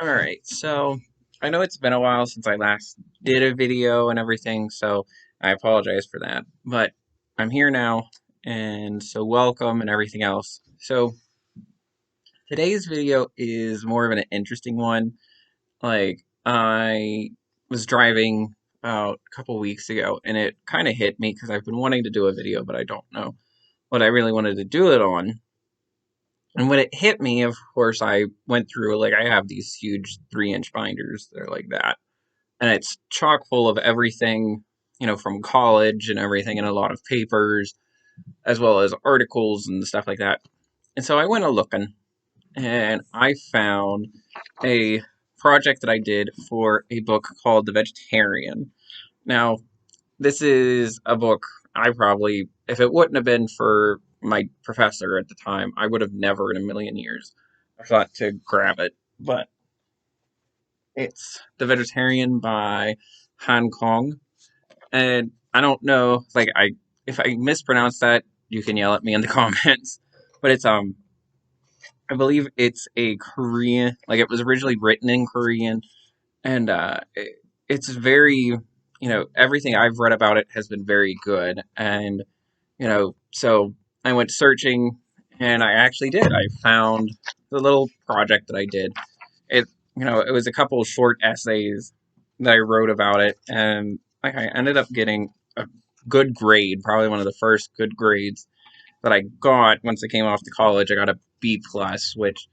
Alright, so I know it's been a while since I last did a video and everything, so I apologize for that. But I'm here now, and so welcome and everything else. So today's video is more of an interesting one. I was driving about a couple weeks ago, and it kind of hit me because I've been wanting to do a video, but I don't know what I really wanted to do it on. And when it hit me, of course, I went through, I have these huge 3-inch binders. They're like that. And it's chock full of everything, from college and everything, and a lot of papers, as well as articles and stuff like that. And so I went a looking, and I found a project that I did for a book called The Vegetarian. Now, this is a book I probably, if it wouldn't have been for my professor at the time, I would have never in a million years thought to grab it. But it's The Vegetarian by Han Kang. And I don't know, if I mispronounce that, you can yell at me in the comments. But I believe it's a Korean, it was originally written in Korean, and it's very, everything I've read about it has been very good. And so I went searching, and I actually did. I found the little project that I did. It, it was a couple of short essays that I wrote about it, and I ended up getting a good grade, probably one of the first good grades that I got once I came off to college. I got a B plus, which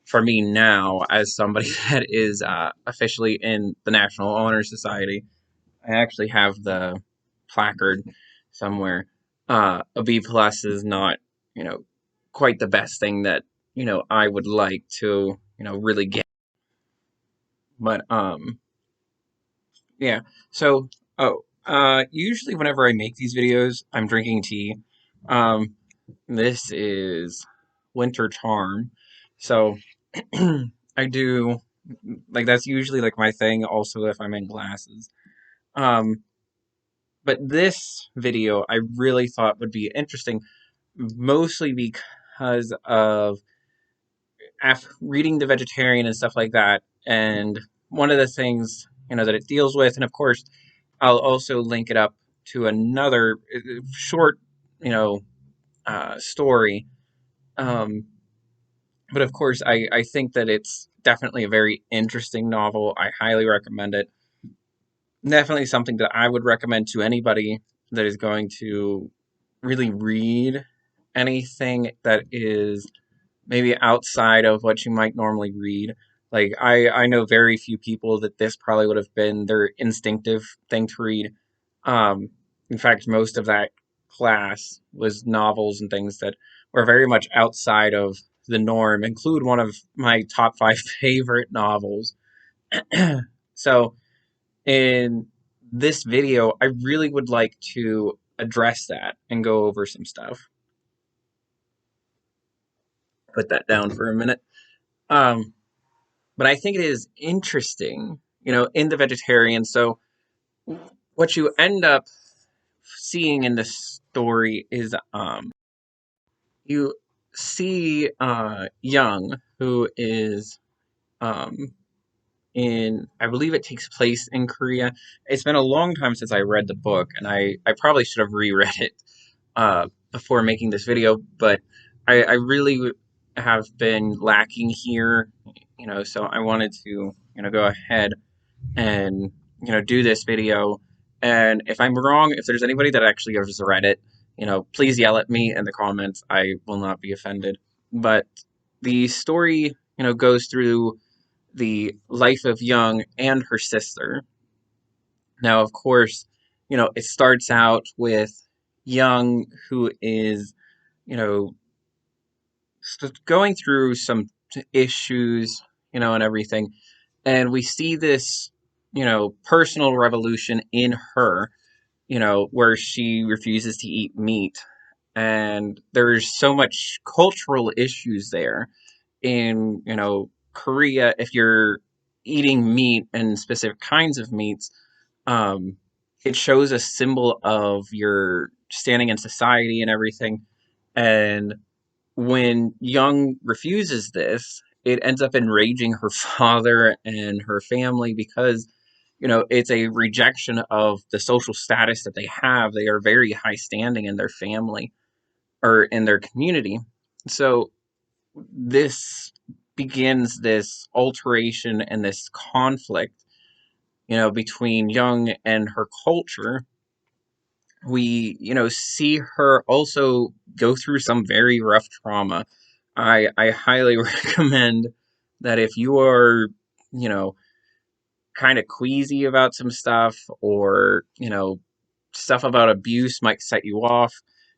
for me now, as somebody that is officially in the National Honor Society, I actually have the placard somewhere. A B plus is not, you know, quite the best thing that I would like to, really get. But yeah. So usually whenever I make these videos, I'm drinking tea. Um, this is Winter Charm, so I do that's usually my thing. Also, if I'm in glasses. Um, But this video I really thought would be interesting, mostly because of reading The Vegetarian and stuff like that. And one of the things, that it deals with, and of course, I'll also link it up to another short, story. Um, but of course, I think that it's definitely a very interesting novel. I highly recommend it. Definitely something that I would recommend to anybody that is going to really read anything that is maybe outside of what you might normally read. I know very few people that this probably would have been their instinctive thing to read. Um, in fact, most of that class was novels and things that were very much outside of the norm, include one of my top 5 favorite novels. So, in this video, I really would like to address that and go over some stuff. Put that down for a minute. Um, but I think it is interesting, in The Vegetarian. So, what you end up seeing in this story is you see Young, who is um, I believe it takes place in Korea. It's been a long time since I read the book, and I probably should have reread it before making this video, but I really have been lacking here, so I wanted to, go ahead and, do this video. And if I'm wrong, if there's anybody that actually has read it, please yell at me in the comments. I will not be offended. But the story, goes through the life of Young and her sister. Now, of course, it starts out with Young, who is, you know, going through some issues, and everything. And we see this, personal revolution in her, where she refuses to eat meat. And there's so much cultural issues there in, Korea. If you're eating meat and specific kinds of meats, um, it shows a symbol of your standing in society and everything. And when Young refuses this, it ends up enraging her father and her family because, it's a rejection of the social status that they have. They are very high standing in their family or in their community. So this begins this alteration and this conflict, between Young and her culture. We, see her also go through some very rough trauma. I highly recommend that if you are, you know, kind of queasy about some stuff, or, stuff about abuse might set you off.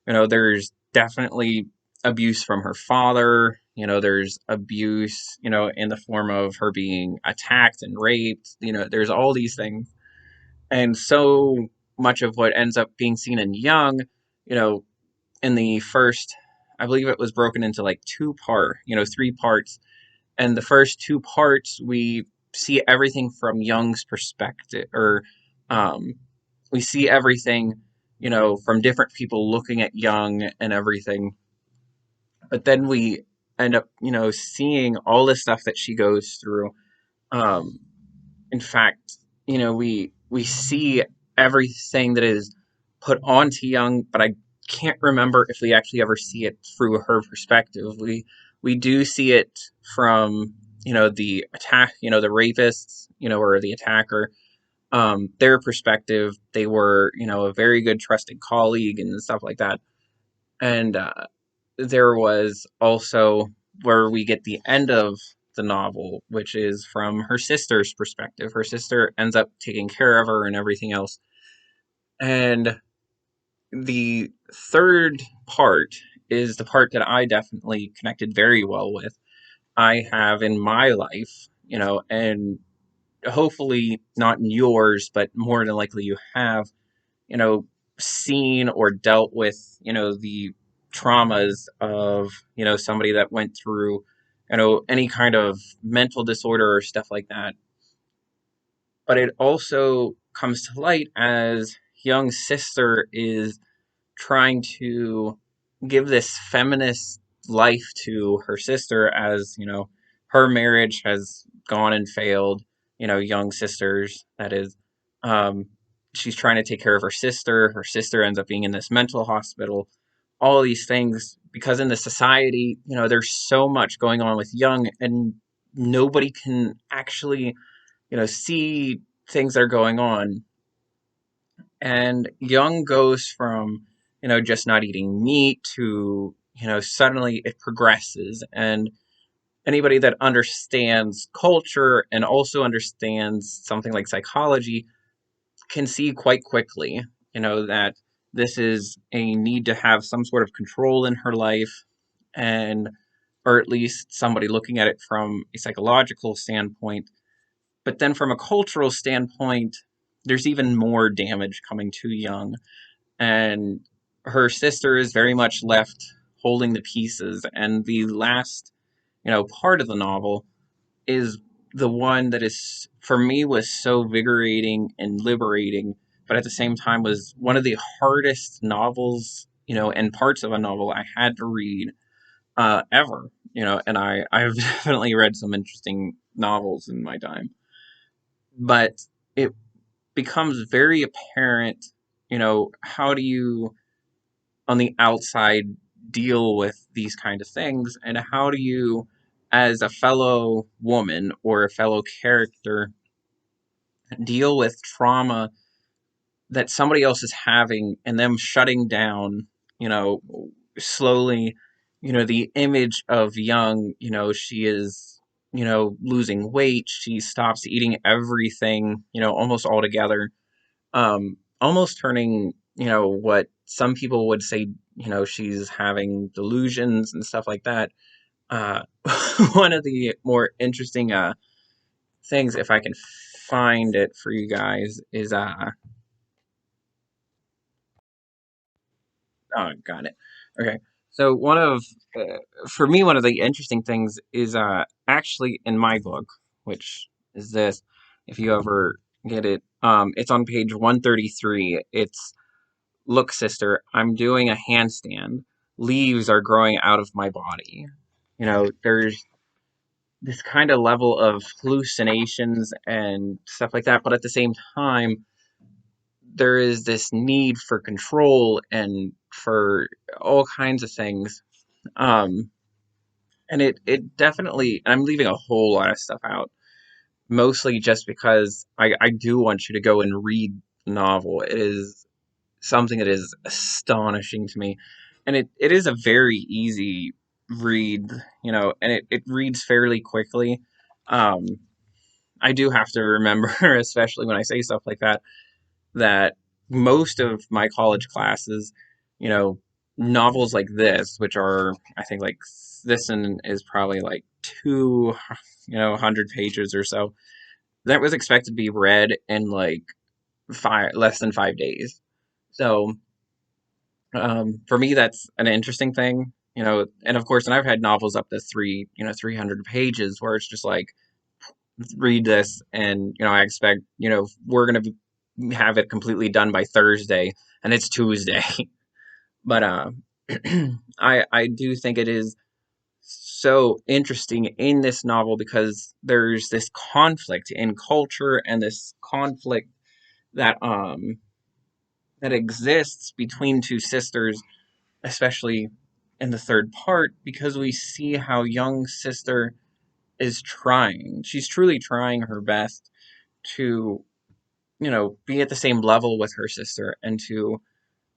There's definitely abuse from her father. There's abuse, in the form of her being attacked and raped. There's all these things. And so much of what ends up being seen in Young, you know, in the first, I believe it was broken into like three parts. And the first two parts, we see everything from Young's perspective, or um, we see everything, from different people looking at Young and everything. But then we end up, seeing all the stuff that she goes through. Um, in fact, we see everything that is put onto Young, but I can't remember if we actually ever see it through her perspective. We do see it from, the attack, the rapists, or the attacker, their perspective. They were, a very good trusted colleague and stuff like that. And there was also where we get the end of the novel, which is from her sister's perspective. Her sister ends up taking care of her and everything else. And the third part is the part that I definitely connected very well with. I have in my life, and hopefully not in yours, but more than likely you have, you know, seen or dealt with, the traumas of, somebody that went through, any kind of mental disorder or stuff like that. But it also comes to light as Young's sister is trying to give this feminist life to her sister, as, her marriage has gone and failed, Young's sister's, that is. Um, she's trying to take care of her sister. Her sister ends up being in this mental hospital. All these things, because in the society, there's so much going on with Young, and nobody can actually, see things that are going on. And Young goes from, just not eating meat to, suddenly it progresses. And anybody that understands culture and also understands something like psychology can see quite quickly, that this is a need to have some sort of control in her life, and, or at least somebody looking at it from a psychological standpoint. But then from a cultural standpoint, there's even more damage coming to Young, and her sister is very much left holding the pieces. And the last, part of the novel is the one that is, for me, was so vigorating and liberating, but at the same time was one of the hardest novels, and parts of a novel I had to read ever. And I've definitely read some interesting novels in my time, but it becomes very apparent, how do you on the outside deal with these kind of things, and how do you, as a fellow woman or a fellow character, deal with trauma that somebody else is having and them shutting down, you know slowly, the image of Young. She is, losing weight. She stops eating everything, almost altogether, almost turning, what some people would say, she's having delusions and stuff like that. Uh, one of the more interesting things, if I can find it for you guys, is oh, got it. Okay, so for me, one of the interesting things is actually in my book, which is this. If you ever get it, it's on page 133. It's, "Look, sister, I'm doing a handstand. Leaves are growing out of my body." There's this kind of level of hallucinations and stuff like that, but at the same time, there is this need for control and for all kinds of things. Um, and it definitely, I'm leaving a whole lot of stuff out, mostly just because I do want you to go and read the novel. It is something that is astonishing to me. And it is a very easy read, and it reads fairly quickly. Um, I do have to remember, especially when I say stuff like that most of my college classes, you know, novels like this, which are, I think, like this one is probably like 100 pages or so, that was expected to be read in like less than 5 days. So for me, that's an interesting thing, and of course, and I've had novels up to 300 pages where it's just like, read this, and I expect, we're gonna have it completely done by Thursday, and it's Tuesday. But I do think it is so interesting in this novel because there's this conflict in culture and this conflict that exists between two sisters, especially in the third part, because we see how young sister is trying. She's truly trying her best to, be at the same level with her sister and to,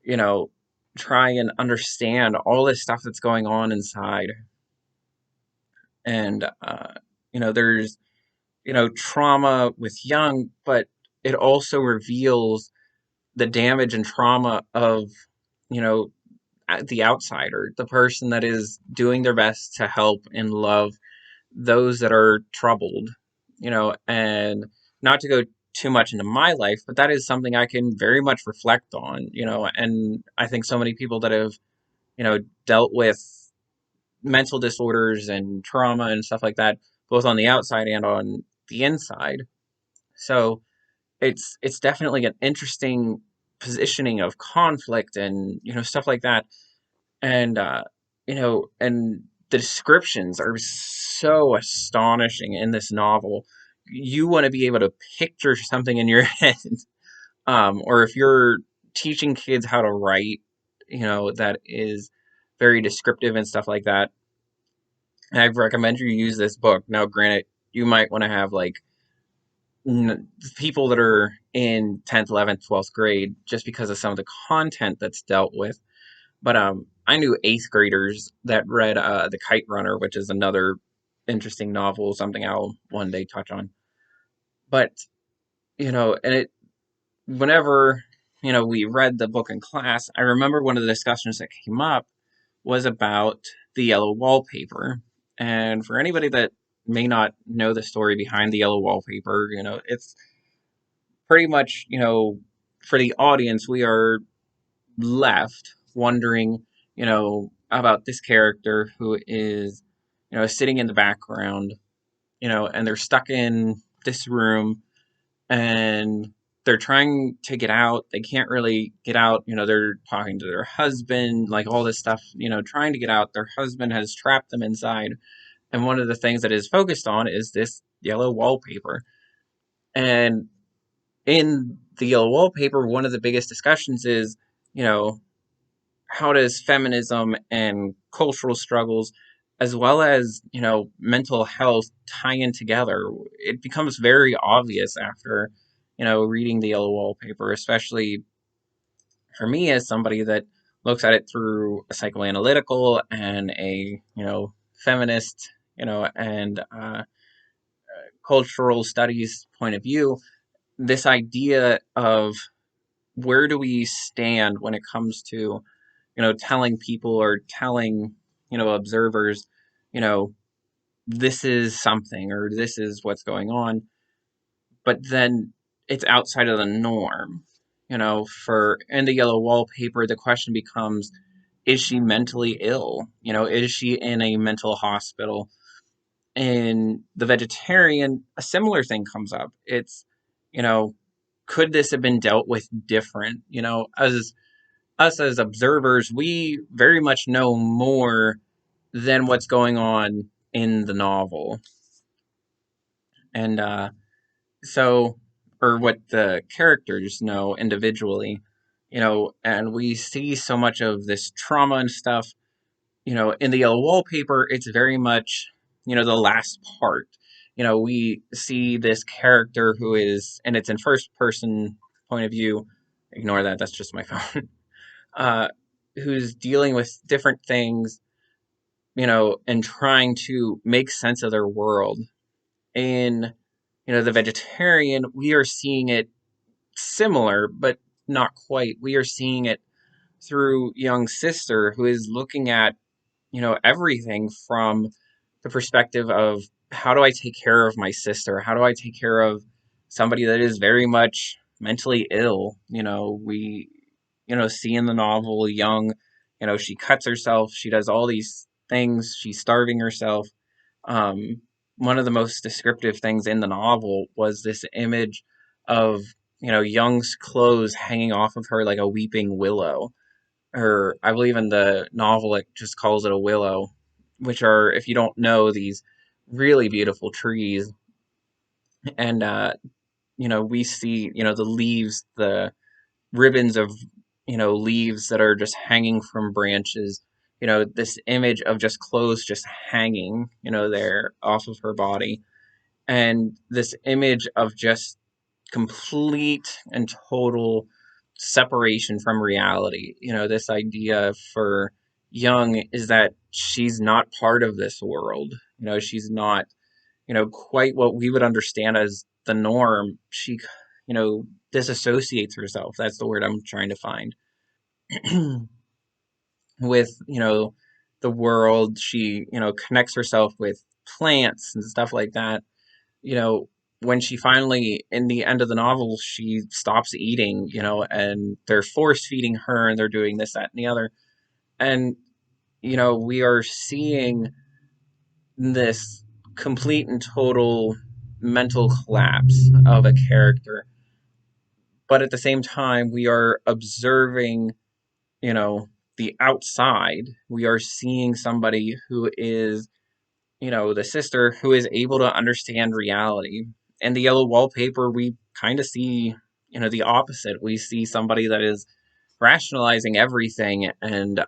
you know, try and understand all this stuff that's going on inside. And, there's, trauma with Young, but it also reveals the damage and trauma of, you know, the outsider, the person that is doing their best to help and love those that are troubled, and not to go too much into my life, but that is something I can very much reflect on, and I think so many people that have, dealt with mental disorders and trauma and stuff like that, both on the outside and on the inside. So it's definitely an interesting positioning of conflict and, stuff like that. And, and the descriptions are so astonishing in this novel. You want to be able to picture something in your head. Or if you're teaching kids how to write, that is very descriptive and stuff like that, I recommend you use this book. Now, granted, you might want to have like people that are in 10th, 11th, 12th grade just because of some of the content that's dealt with. But I knew 8th graders that read The Kite Runner, which is another interesting novel, something I'll one day touch on. But, and whenever, we read the book in class, I remember one of the discussions that came up was about the Yellow Wallpaper. And for anybody that may not know the story behind the Yellow Wallpaper, it's pretty much, for the audience, we are left wondering, about this character who is, sitting in the background, and they're stuck in this room and they're trying to get out. They can't really get out. They're talking to their husband, like all this stuff, trying to get out. Their husband has trapped them inside. And one of the things that is focused on is this yellow wallpaper. And in the Yellow Wallpaper, one of the biggest discussions is, you know, how does feminism and cultural struggles, as well as, mental health, tie in together? It becomes very obvious after, reading the Yellow Wallpaper, especially for me as somebody that looks at it through a psychoanalytical and a, feminist, and cultural studies point of view. This idea of where do we stand when it comes to, telling people or telling, observers, you know, this is something or this is what's going on, but then it's outside of the norm. For in the Yellow Wallpaper, the question becomes, is she mentally ill? Is she in a mental hospital? In The Vegetarian, a similar thing comes up. It's, you know, could this have been dealt with different? As us as observers, we very much know more than what's going on in the novel. And so, or what the characters know individually, and we see so much of this trauma and stuff, in the Yellow Wallpaper. It's very much, the last part. We see this character who is, and it's in first person point of view. Ignore that, that's just my phone. uh, who's dealing with different things, and trying to make sense of their world. In, the vegetarian, we are seeing it similar, but not quite. We are seeing it through young sister who is looking at, everything from the perspective of, how do I take care of my sister? How do I take care of somebody that is very much mentally ill? We, see in the novel Young, she cuts herself, she does all these things, she's starving herself. Um, One of the most descriptive things in the novel was this image of, Young's clothes hanging off of her like a weeping willow. Or I believe in the novel it just calls it a willow, which are, if you don't know, these really beautiful trees. And we see, the leaves, the ribbons of, leaves that are just hanging from branches. This image of just clothes just hanging, there off of her body. And this image of just complete and total separation from reality. This idea for Young is that she's not part of this world. She's not, quite what we would understand as the norm. She, disassociates herself. That's the word I'm trying to find. With, the world. She, connects herself with plants and stuff like that. you know, when she finally, in the end of the novel, she stops eating, and they're force feeding her and they're doing this, that, and the other. And, we are seeing this complete and total mental collapse of a character. But at the same time, we are observing, you know, the outside. We are seeing somebody who is, the sister who is able to understand reality. In the Yellow Wallpaper, we kind of see, the opposite. We see somebody that is rationalizing everything. And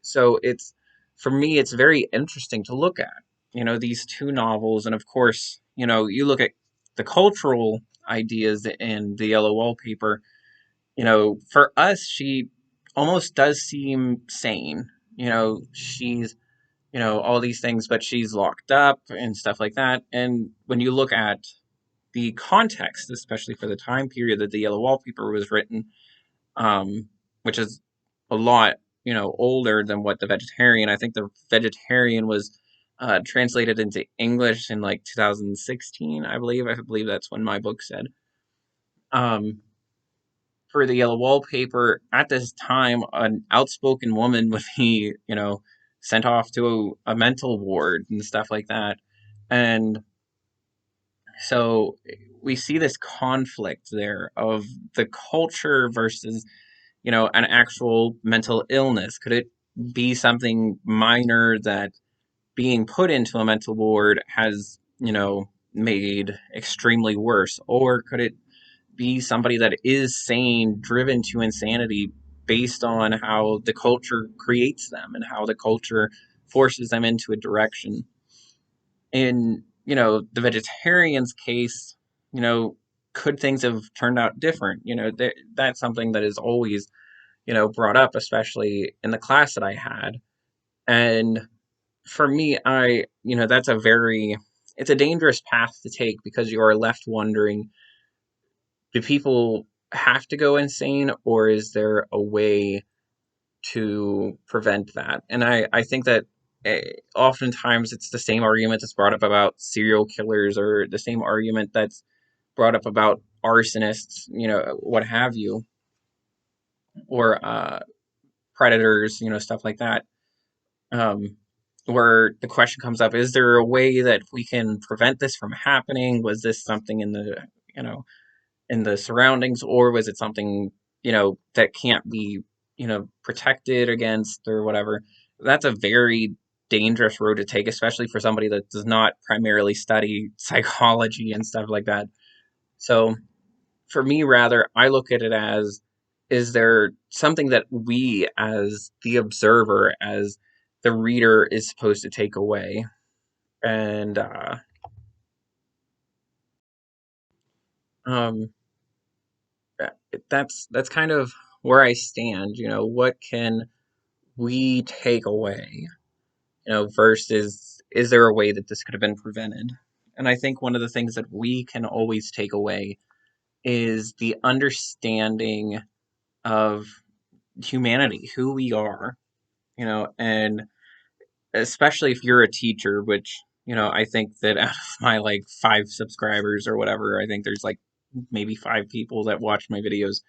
so it's, for me, it's very interesting to look at, these two novels. And of course, you look at the cultural ideas in the Yellow Wallpaper. For us, she almost does seem sane. She's, all these things, but she's locked up and stuff like that. And when you look at the context, especially for the time period that the Yellow Wallpaper was written, which is a lot, older than what the Vegetarian. I think the Vegetarian was translated into English in like 2016, I believe. I believe that's when my book said. Um, for the Yellow Wallpaper, at this time, an outspoken woman would be, sent off to a mental ward and stuff like that. And so we see this conflict there of the culture versus, an actual mental illness. Could it be something minor that being put into a mental ward has, made extremely worse? Or could it be somebody that is sane, driven to insanity based on how the culture creates them and how the culture forces them into a direction? In, the vegetarian's case, you know, could things have turned out different? That's something that is always, brought up, especially in the class that I had. And for me, that's it's a dangerous path to take because you are left wondering, do people have to go insane, or is there a way to prevent that? And I think that oftentimes it's the same argument that's brought up about serial killers, or the same argument that's brought up about arsonists, what have you, or predators, stuff like that. Um, where the question comes up, is there a way that we can prevent this from happening? Was this something you know, in the surroundings, or was it something, that can't be, protected against or whatever? That's a very dangerous road to take, especially for somebody that does not primarily study psychology and stuff like that. So for me, rather, I look at it as, is there something that we, as the observer, as the reader, is supposed to take away? And um, that's kind of where I stand. What can we take away? Versus, is there a way that this could have been prevented? And I think one of the things that we can always take away is the understanding of humanity, who we are, and especially if you're a teacher, which, I think that out of my like 5 subscribers or whatever, I think there's like maybe 5 people that watch my videos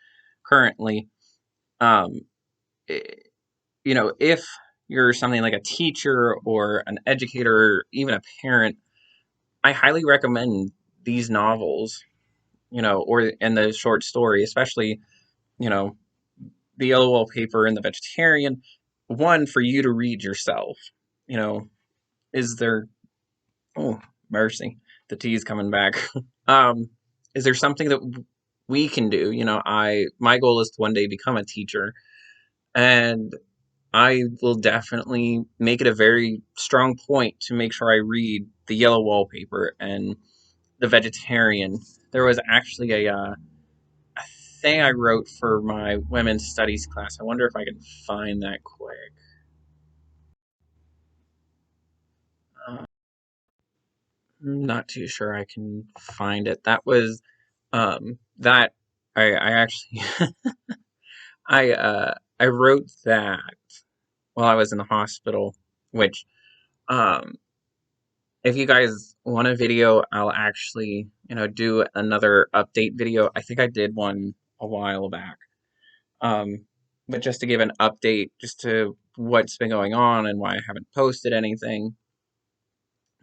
currently. Um, eh, if you're something like a teacher or an educator, or even a parent, I highly recommend these novels, or and the short story, especially, you know, the Yellow Wallpaper and the Vegetarian. One, for you to read yourself. You know, is there? Oh, mercy, the tea's coming back. um, is there something that we can do? My goal is to one day become a teacher, and I will definitely make it a very strong point to make sure I read the Yellow Wallpaper and the Vegetarian. There was actually a thing I wrote for my women's studies class. I wonder if I can find that quick. I'm not too sure I can find it. That was that I actually I wrote that while I was in the hospital, which um if you guys want a video, I'll actually, do another update video. I think I did one a while back. Um, but just to give an update just to what's been going on and why I haven't posted anything.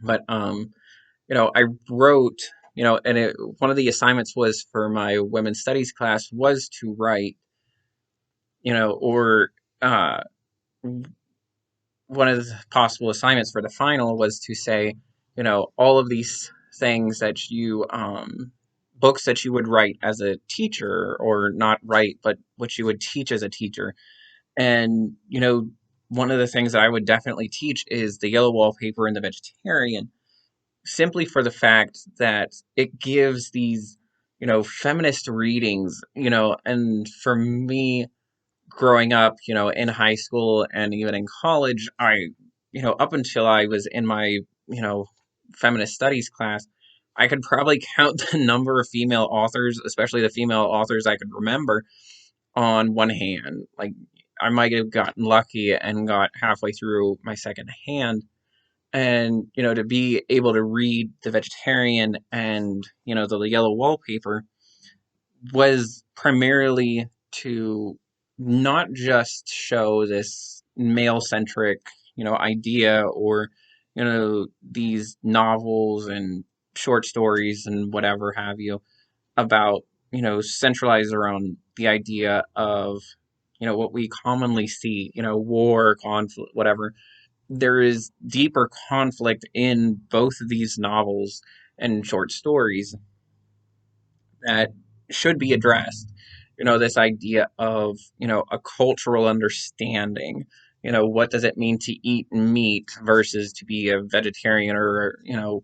But I wrote, and one of the assignments was for my women's studies class was to write, or uh, one of the possible assignments for the final was to say, all of these things that books that you would write as a teacher, or not write, but what you would teach as a teacher. And, one of the things that I would definitely teach is the Yellow Wallpaper and the Vegetarian, simply for the fact that it gives these, feminist readings, and for me, growing up, in high school and even in college, up until I was in my, feminist studies class, I could probably count the number of female authors, especially the female authors I could remember, on one hand. Like, I might have gotten lucky and got halfway through my second hand. And, to be able to read The Vegetarian and, the Yellow Wallpaper was primarily to not just show this male centric, idea, or, these novels and short stories and whatever have you about, centralized around the idea of, what we commonly see, war, conflict, whatever. There is deeper conflict in both of these novels and short stories that should be addressed. This idea of, a cultural understanding. What does it mean to eat meat versus to be a vegetarian, or,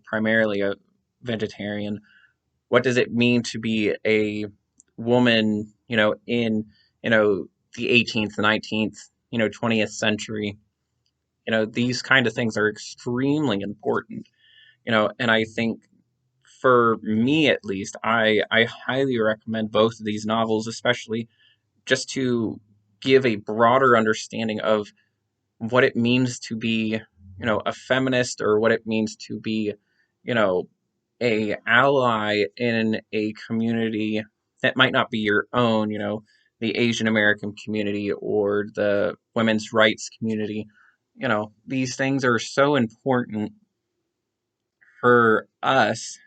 primarily a vegetarian? What does it mean to be a woman, in, the 18th, 19th, 20th century? These kind of things are extremely important, and I think, for me at least, I highly recommend both of these novels, especially just to give a broader understanding of what it means to be, a feminist, or what it means to be, you know, a ally in a community that might not be your own, the Asian American community or the women's rights community. These things are so important for us,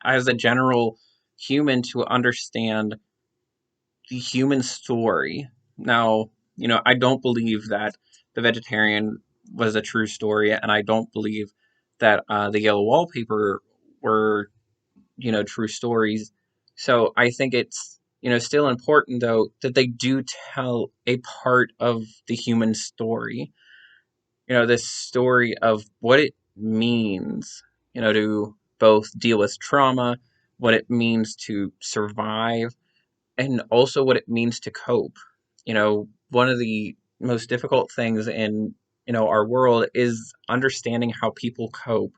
as a general human, to understand the human story. Now, I don't believe that the vegetarian was a true story, and I don't believe that the Yellow Wallpaper were, true stories. So I think it's, still important, though, that they do tell a part of the human story. This story of what it means, to both deal with trauma, what it means to survive, and also what it means to cope. One of the most difficult things in, our world is understanding how people cope.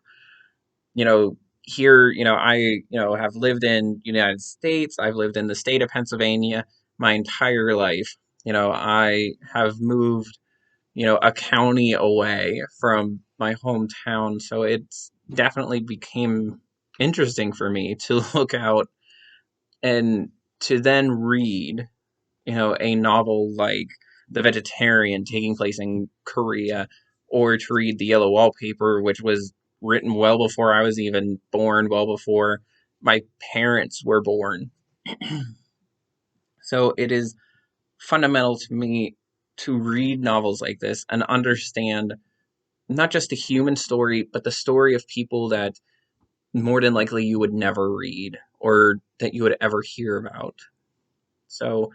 Here, I, have lived in United States. I've lived in the state of Pennsylvania my entire life. I have moved, a county away from my hometown, so it's definitely became interesting for me to look out and to then read, a novel like The Vegetarian taking place in Korea, or to read The Yellow Wallpaper, which was written well before I was even born, well before my parents were born. So it is fundamental to me to read novels like this and understand not just the human story, but the story of people that more than likely you would never read or that you would ever hear about. So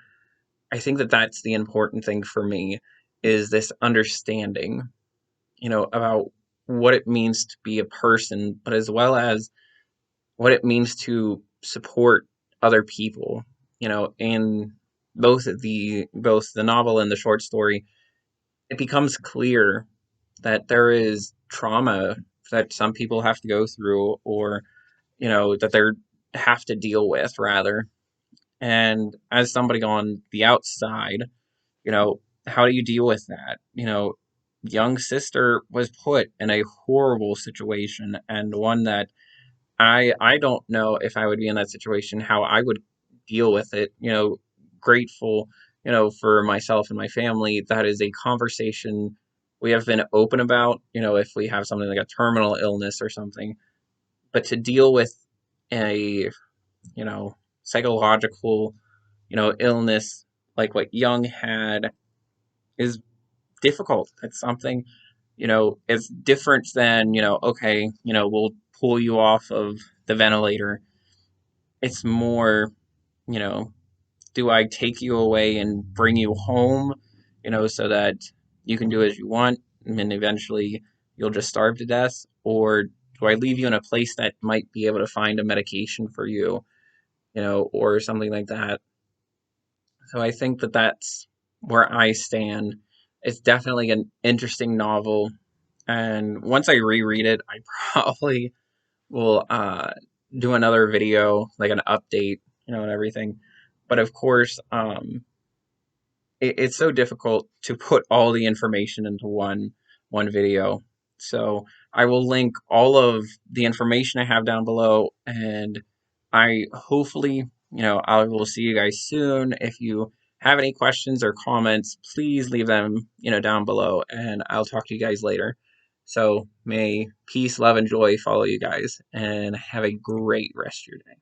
I think that that's the important thing for me, is this understanding, about what it means to be a person, but as well as what it means to support other people, in both the novel and the short story. It becomes clear that there is trauma that some people have to go through, or, that they have to deal with, rather. And as somebody on the outside, how do you deal with that? Young sister was put in a horrible situation, and one that I don't know if I would be in that situation, how I would deal with it. Grateful, for myself and my family. That is a conversation we have been open about, if we have something like a terminal illness or something. But to deal with a, psychological, illness like what Young had is difficult. It's something, it's different than, okay, we'll pull you off of the ventilator. It's more, you know, do I take you away and bring you home, so that you can do as you want and then eventually you'll just starve to death? Or do I leave you in a place that might be able to find a medication for you, or something like that? So I think that that's where I stand. It's definitely an interesting novel. And once I reread it, I probably will do another video, like an update, and everything. But of course, it's so difficult to put all the information into one video. So I will link all of the information I have down below, and I hopefully, I will see you guys soon. If you have any questions or comments, please leave them, down below, and I'll talk to you guys later. So may peace, love, and joy follow you guys, and have a great rest of your day.